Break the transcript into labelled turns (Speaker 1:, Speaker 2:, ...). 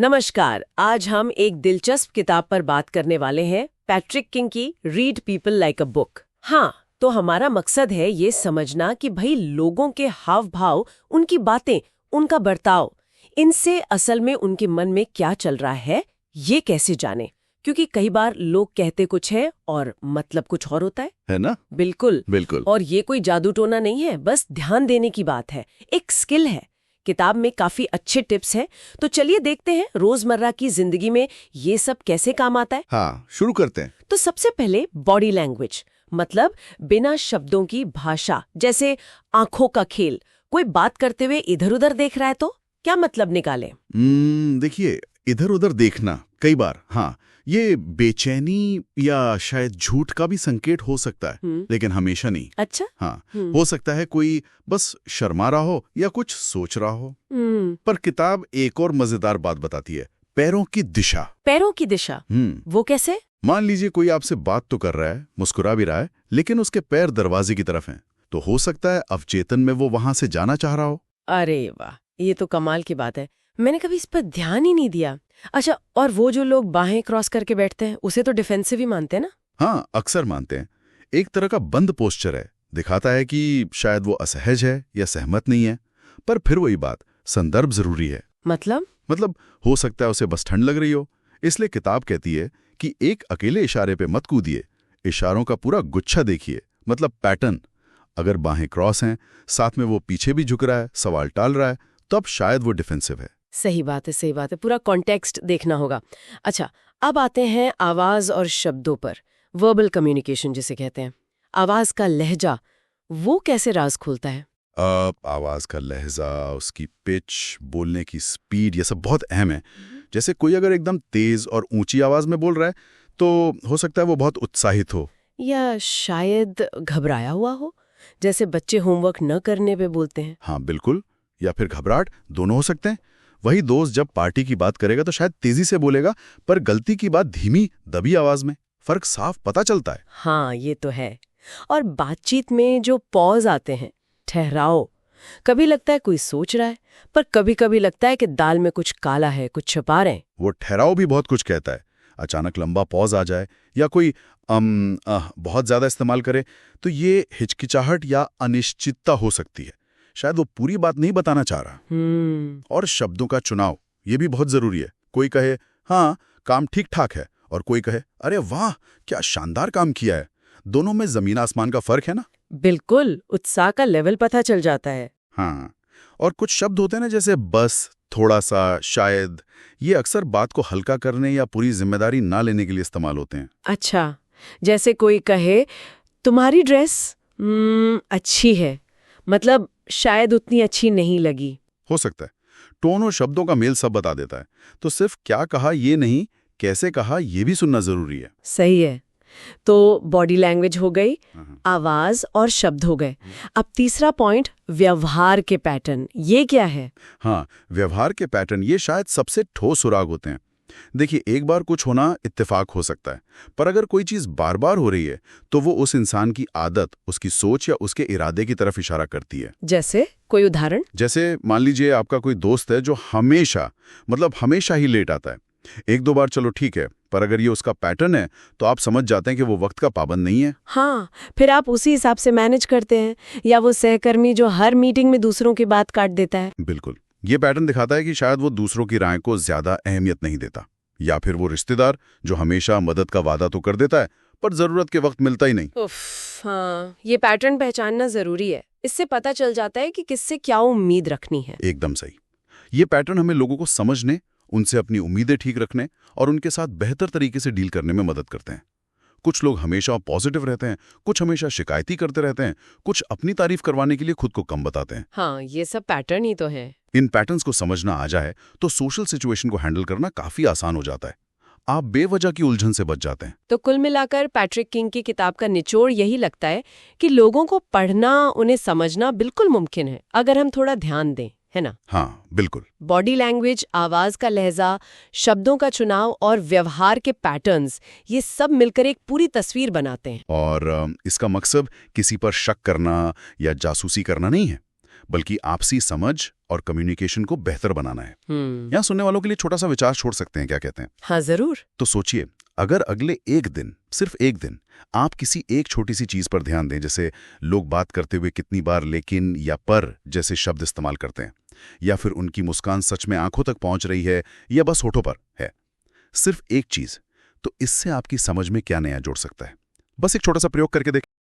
Speaker 1: नमस्कार। आज हम एक दिलचस्प किताब पर बात करने वाले हैं, पैट्रिक किंग की read people like a book. हाँ, तो हमारा मकसद है ये समझना कि भाई लोगों के हाव भाव, उनकी बातें, उनका बर्ताव, इनसे असल में उनके मन में क्या चल रहा है ये कैसे जाने। क्योंकि कई बार लोग कहते कुछ है और मतलब कुछ और होता है
Speaker 2: ना?
Speaker 1: बिल्कुल
Speaker 2: बिल्कुल।
Speaker 1: और ये कोई जादू टोना नहीं है, बस ध्यान देने की बात है, एक स्किल है। किताब में काफी अच्छे टिप्स हैं, तो चलिए देखते हैं रोजमर्रा की जिंदगी में ये सब कैसे काम आता है।
Speaker 2: हाँ, शुरू करते हैं।
Speaker 1: तो सबसे पहले बॉडी लैंग्वेज, मतलब बिना शब्दों की भाषा, जैसे आंखों का खेल। कोई बात करते हुए इधर उधर देख रहा है तो क्या मतलब निकाले?
Speaker 2: देखिए, इधर उधर देखना कई बार, हाँ, ये बेचैनी या शायद झूठ का भी संकेत हो सकता है, लेकिन हमेशा नहीं।
Speaker 1: अच्छा।
Speaker 2: हाँ, हो सकता है कोई बस शर्मा रहा हो या कुछ सोच रहा हो। पर किताब एक और मजेदार बात बताती है, पैरों की दिशा।
Speaker 1: पैरों की दिशा? वो कैसे?
Speaker 2: मान लीजिए कोई आपसे बात तो कर रहा है, मुस्कुरा भी रहा है, लेकिन उसके पैर दरवाजे की तरफ हैं, तो हो सकता है अवचेतन में वो वहां से जाना चाह रहा हो।
Speaker 1: अरे वाह, ये तो कमाल की बात है, मैंने कभी इस पर ध्यान ही नहीं दिया। अच्छा, और वो जो लोग बाहें क्रॉस करके बैठते हैं उसे तो डिफेंसिव ही मानते हैं ना?
Speaker 2: हाँ, अक्सर मानते हैं। एक तरह का बंद पोस्चर है, दिखाता है कि शायद वो असहज है या सहमत नहीं है। पर फिर वही बात, संदर्भ जरूरी है। मतलब हो सकता है उसे बस ठंड लग रही हो। इसलिए किताब कहती है कि एक अकेले इशारे पे मत कूदिए, इशारों का पूरा गुच्छा देखिए, मतलब पैटर्न। अगर बाहें क्रॉस हैं, साथ में वो पीछे भी झुक रहा है, सवाल टाल रहा है, तब शायद वो डिफेंसिव है।
Speaker 1: सही बात है, सही बात है, पूरा कॉन्टेक्स्ट देखना होगा। अच्छा, अब आते हैं आवाज और शब्दों पर, वर्बल कम्युनिकेशन जिसे कहते हैं। आवाज का लहजा, वो कैसे राज खोलता है?
Speaker 2: आवाज का लहजा, उसकी पिच, बोलने की स्पीड, ये सब बहुत अहम है। जैसे कोई अगर एकदम तेज और ऊंची आवाज में बोल रहा है, तो हो सकता है वो बहुत उत्साहित हो,
Speaker 1: या शायद घबराया हुआ हो, जैसे बच्चे होमवर्क न करने पे बोलते हैं।
Speaker 2: हाँ बिल्कुल, या फिर घबराहट, दोनों हो सकते हैं। वही दोस्त जब पार्टी की बात करेगा तो शायद तेजी से बोलेगा, पर गलती की बात धीमी दबी आवाज में, फर्क साफ पता चलता है।
Speaker 1: हाँ, ये तो है। और बातचीत में जो पॉज आते हैं, ठहराओ, कभी लगता है कोई सोच रहा है, पर कभी कभी लगता है कि दाल में कुछ काला है, कुछ छुपा रहे हैं।
Speaker 2: वो ठहराओ भी बहुत कुछ कहता है। अचानक लंबा पॉज आ जाए या कोई बहुत ज्यादा इस्तेमाल करे, तो ये हिचकिचाहट या अनिश्चितता हो सकती है। शायद वो पूरी बात नहीं बताना चाह रहा। और शब्दों का चुनाव, ये भी बहुत जरूरी है। कोई कहे हाँ काम ठीक ठाक है, और कोई कहे अरे वाह क्या शानदार काम किया है। दोनों में जमीन आसमान का फर्क है ना?
Speaker 1: बिल्कुल, उत्साह का लेवल पता चल जाता है।
Speaker 2: हाँ, और कुछ शब्द होते हैं ना, जैसे बस, थोड़ा सा, शायद, ये अक्सर बात को हल्का करने या पूरी जिम्मेदारी ना लेने के लिए इस्तेमाल होते हैं।
Speaker 1: अच्छा, जैसे कोई कहे तुम्हारी ड्रेस अच्छी है, मतलब शायद उतनी अच्छी नहीं लगी।
Speaker 2: हो सकता है। टोन और शब्दों का मेल सब बता देता है। तो सिर्फ क्या कहा ये नहीं, कैसे कहा ये भी सुनना जरूरी है।
Speaker 1: सही है। तो बॉडी लैंग्वेज हो गई, आवाज और शब्द हो गए। अब तीसरा पॉइंट, व्यवहार के पैटर्न, ये क्या है?
Speaker 2: हाँ, व्यवहार के पैटर्न, ये शायद सबसे ठोस सुराग होते हैं। देखिए, एक बार कुछ होना इत्तेफाक हो सकता है, पर अगर कोई चीज बार बार हो रही है, तो वो उस इंसान की आदत, उसकी सोच या उसके इरादे की तरफ इशारा करती है।
Speaker 1: जैसे कोई उदाहरण?
Speaker 2: जैसे मान लीजिए आपका कोई दोस्त है जो हमेशा ही लेट आता है। एक दो बार चलो ठीक है, पर अगर ये उसका पैटर्न है, तो आप समझ जाते हैं कि वो वक्त का पाबंद नहीं है।
Speaker 1: हाँ, फिर आप उसी हिसाब से मैनेज करते हैं। या वो सहकर्मी जो हर मीटिंग में दूसरों की बात काट देता है।
Speaker 2: बिल्कुल, ये पैटर्न दिखाता है कि शायद वो दूसरों की राय को ज्यादा अहमियत नहीं देता। या फिर वो रिश्तेदार जो हमेशा मदद का वादा तो कर देता है, पर जरूरत के वक्त मिलता ही नहीं।
Speaker 1: हाँ, ये पैटर्न पहचानना जरूरी है। इससे पता चल जाता है कि किससे क्या उम्मीद रखनी है।
Speaker 2: एकदम सही। ये पैटर्न हमें लोगों को समझने, उनसे अपनी उम्मीदें ठीक रखने और उनके साथ बेहतर तरीके से डील करने में मदद करते हैं। कुछ लोग हमेशा पॉजिटिव रहते हैं, कुछ हमेशा शिकायती करते रहते हैं, कुछ अपनी तारीफ करवाने के लिए खुद को कम बताते हैं।
Speaker 1: हाँ, ये सब पैटर्न ही तो है।
Speaker 2: इन पैटर्न्स को समझना आ जाए तो सोशल सिचुएशन को हैंडल करना काफी आसान हो जाता है। आप बेवजह की उलझन से बच जाते हैं।
Speaker 1: तो कुल मिलाकर पैट्रिक किंग की किताब का निचोड़ यही लगता है कि लोगों को पढ़ना, उन्हें समझना बिल्कुल मुमकिन है, अगर हम थोड़ा ध्यान दें, है ना?
Speaker 2: हाँ बिल्कुल।
Speaker 1: बॉडी लैंग्वेज, आवाज का लहजा, शब्दों का चुनाव और व्यवहार के पैटर्न्स, ये सब मिलकर एक पूरी तस्वीर बनाते हैं।
Speaker 2: और इसका मकसद किसी पर शक करना या जासूसी करना नहीं है, बल्कि आपसी समझ और कम्युनिकेशन को बेहतर बनाना है। यहाँ सुनने वालों के लिए छोटा सा विचार छोड़ सकते हैं, क्या कहते हैं?
Speaker 1: हाँ जरूर।
Speaker 2: तो सोचिए, अगर अगले एक दिन, सिर्फ एक दिन, आप किसी एक छोटी सी चीज पर ध्यान दें, जैसे लोग बात करते हुए कितनी बार लेकिन या पर जैसे शब्द इस्तेमाल करते हैं, या फिर उनकी मुस्कान सच में आंखों तक पहुंच रही है या बस होठों पर है, सिर्फ एक चीज, तो इससे आपकी समझ में क्या नया जुड़ सकता है? बस एक छोटा सा प्रयोग करके देखें।